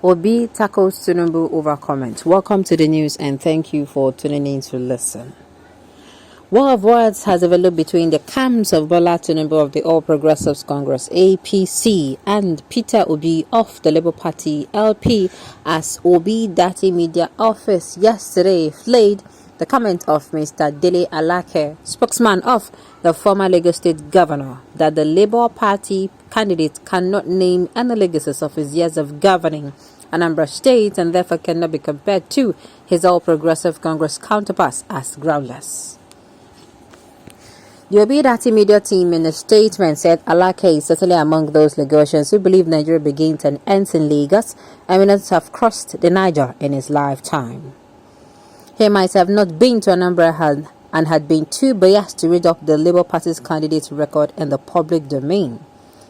Obi tackles Tinubu over comment. Welcome to the news and thank you for tuning in to listen. War of words has developed between the camps of Bola Tinubu of the All Progressives Congress APC and Peter Obi of the Labour Party LP as Obi Dati Media Office yesterday flayed the comment of Mr. Dele Alake, spokesman of the former Lagos State Governor, that the Labour Party candidate cannot name any legacies of his years of governing Anambra State and therefore cannot be compared to his All Progressive Congress counterparts as groundless. The Obi Dati media team in a statement said Alake is certainly among those Lagosians who believe Nigeria begins and ends in Lagos and may not have crossed the Niger in his lifetime. He might have not been to Anambra and had been too biased to read up the Labour Party's candidate's record in the public domain.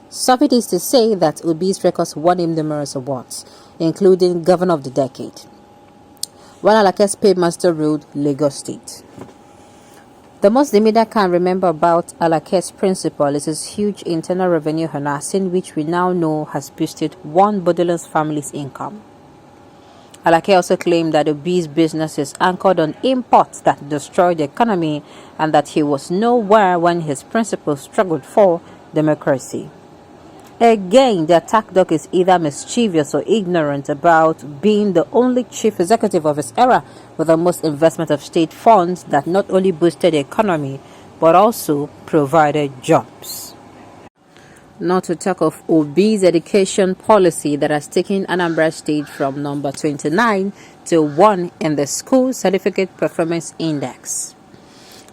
Suffice it to say that Obi's records won him numerous awards, including Governor of the Decade, while Alake's paymaster ruled Lagos State. The most the media can remember about Alake's principle is his huge internal revenue harnessing, which we now know has boosted one Borderlands family's income. Alake also claimed that Obi's business is anchored on imports that destroyed the economy and that he was nowhere when his principles struggled for democracy. Again, the attack dog is either mischievous or ignorant about being the only chief executive of his era with the most investment of state funds that not only boosted the economy but also provided jobs. Not to talk of Obi's education policy that has taken Anambra State from number 29 to 1 in the School Certificate Performance Index.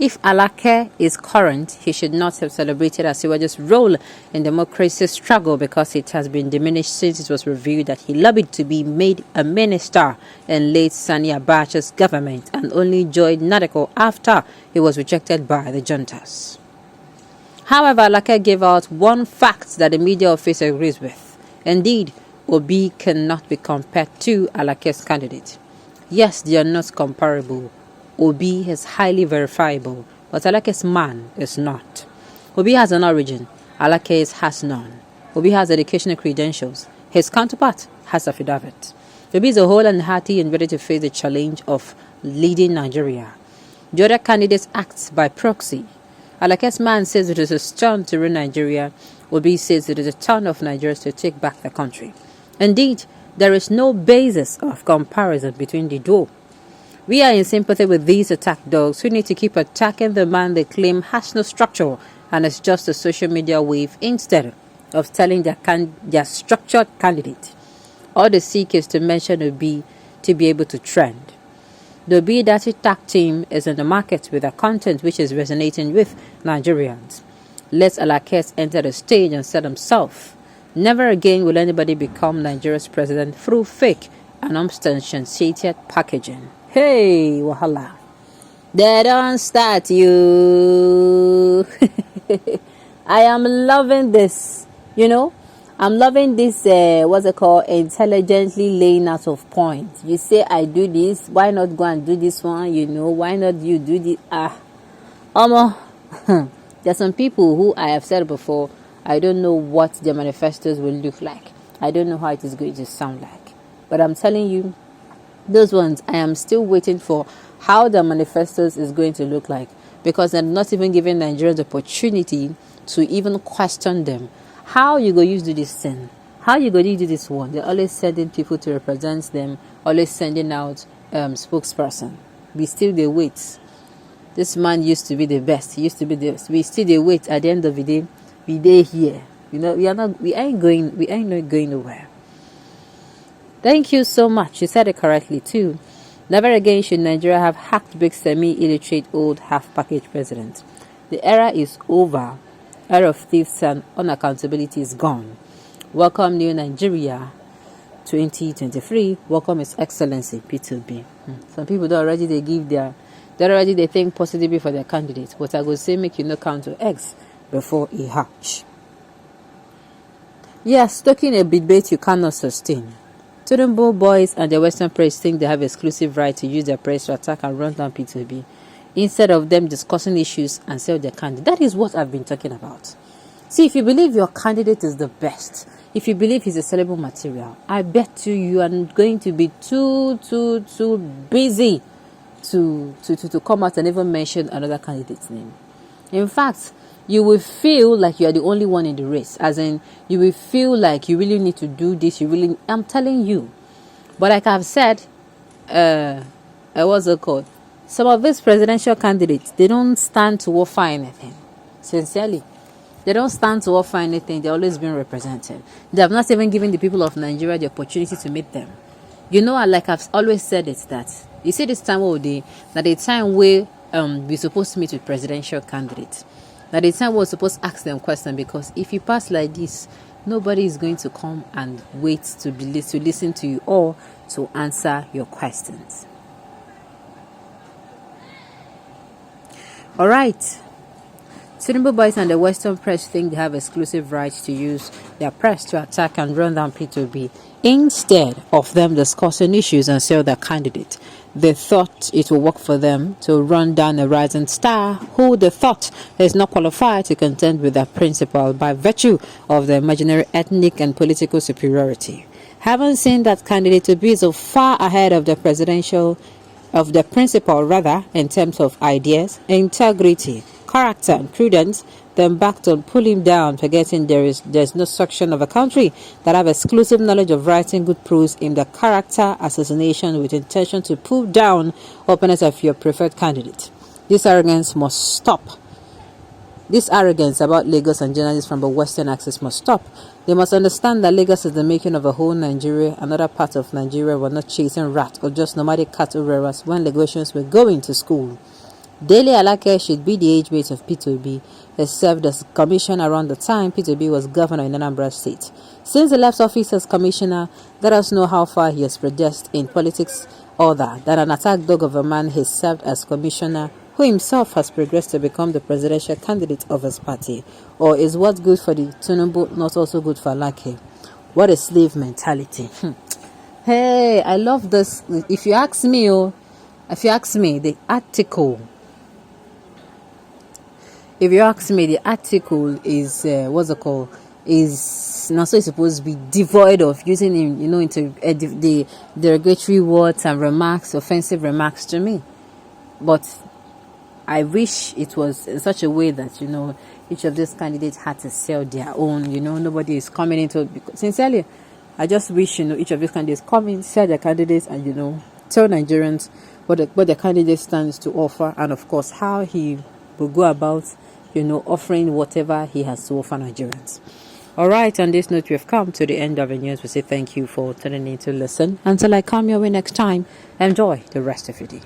If Alake is current, he should not have celebrated as he was just role in democracy's struggle because it has been diminished since it was revealed that he lobbied to be made a minister in late Sani Abacha's government and only joined NADECO after he was rejected by the juntas. However, Alake gave out one fact that the media office agrees with. Indeed, Obi cannot be compared to Alake's candidate. Yes, they are not comparable. Obi is highly verifiable, but Alake's man is not. Obi has an origin, Alake has none. Obi has educational credentials. His counterpart has affidavit. Obi is a whole and hearty and ready to face the challenge of leading Nigeria. The other candidates act by proxy. Alake's man says it is his turn to run Nigeria. Obi says it is a turn of Nigerians to take back the country. Indeed, there is no basis of comparison between the two. We are in sympathy with these attack dogs who need to keep attacking the man they claim has no structure and is just a social media wave instead of telling their structured candidate. All they seek is to mention Obi to be able to trend. The Obi Dati tag team is in the market with a content which is resonating with Nigerians. Let Alake enter the stage and set himself. Never again will anybody become Nigeria's president through fake and unsubstantiated packaging. Hey, wahala. They don't start you. I am loving this. I'm loving this, intelligently laying out of points. You say, I do this. Why not go and do this one? Why not you do this? There are some people who I have said before, I don't know what their manifestos will look like. I don't know how it is going to sound like. But I'm telling you, those ones, I am still waiting for how the manifestos is going to look like, because they're not even giving Nigerians the opportunity to even question them. How you go use do this thing? How you go do this one? They're always sending people to represent them, always sending out spokesperson. We still they wait. This man used to be the best. He used to be the best. We still they wait. At the end of the day, we day here. We ain't not going nowhere. Thank you so much. You said it correctly too. Never again should Nigeria have hacked big semi-illiterate old half-packaged president. The era is over. Era of thieves and unaccountability is gone. Welcome new Nigeria 2023. Welcome His Excellency P2B. Some people they think positively for their candidates. But I go say make you no count to X before he hatch. Yes, talking a debate you cannot sustain. Tinubu boys and the Western press think they have exclusive right to use their press to attack and run down P2B instead of them discussing issues and sell their candidate. That is what I've been talking about. See, if you believe your candidate is the best, if you believe he's a sellable material, I bet you are going to be too busy to come out and even mention another candidate's name. In fact, you will feel like you are the only one in the race. As in, you will feel like you really need to do this. I'm telling you. But like I've said, what's it called? Some of these presidential candidates, they don't stand to offer anything. Sincerely. They don't stand to offer anything. They're always being represented. They have not even given the people of Nigeria the opportunity to meet them. You know, like I've always said, it's that you see this time of the that the time where we're supposed to meet with presidential candidates. That the time we're supposed to ask them questions, because if you pass like this, nobody is going to come and wait to listen to you or to answer your questions. All right. Tinubu boys and the Western press think they have exclusive rights to use their press to attack and run down P2B instead of them discussing issues and sell their candidate. They thought it would work for them to run down a rising star who they thought is not qualified to contend with their principal by virtue of their imaginary ethnic and political superiority. Having seen that candidate to be so far ahead of the principal rather, in terms of ideas, integrity, character and prudence, then backed on pull him down, forgetting there's no section of a country that have exclusive knowledge of writing good prose in the character assassination with intention to pull down opponents of your preferred candidate. This arrogance must stop. This arrogance about Lagos and journalists from the Western axis must stop. They must understand that Lagos is the making of a whole Nigeria. Another part of Nigeria were not chasing rats or just nomadic cattle rearers when Lagosians were going to school. Dele Alake should be the age mate of P2B. He served as commissioner around the time P2B was governor in Anambra State. Since he left office as commissioner, let us know how far he has progressed in politics other than an attack dog of a man he served as commissioner, who himself has progressed to become the presidential candidate of his party. Or is what's good for the Tinubu not also good for Alake? What a slave mentality. Hey, I love this. If you ask me, the article. If you ask me, the article is is not so supposed to be devoid of using into the derogatory words and remarks, offensive remarks to me. But I wish it was in such a way that each of these candidates had to sell their own. Nobody is coming into. Sincerely, I just wish each of these candidates come in, sell their candidates, and tell Nigerians what the candidate stands to offer, and of course how he will go about offering whatever he has to offer Nigerians. All right, on this note, we have come to the end of the news. We say thank you for tuning in to listen. Until I come your way next time, enjoy the rest of your day.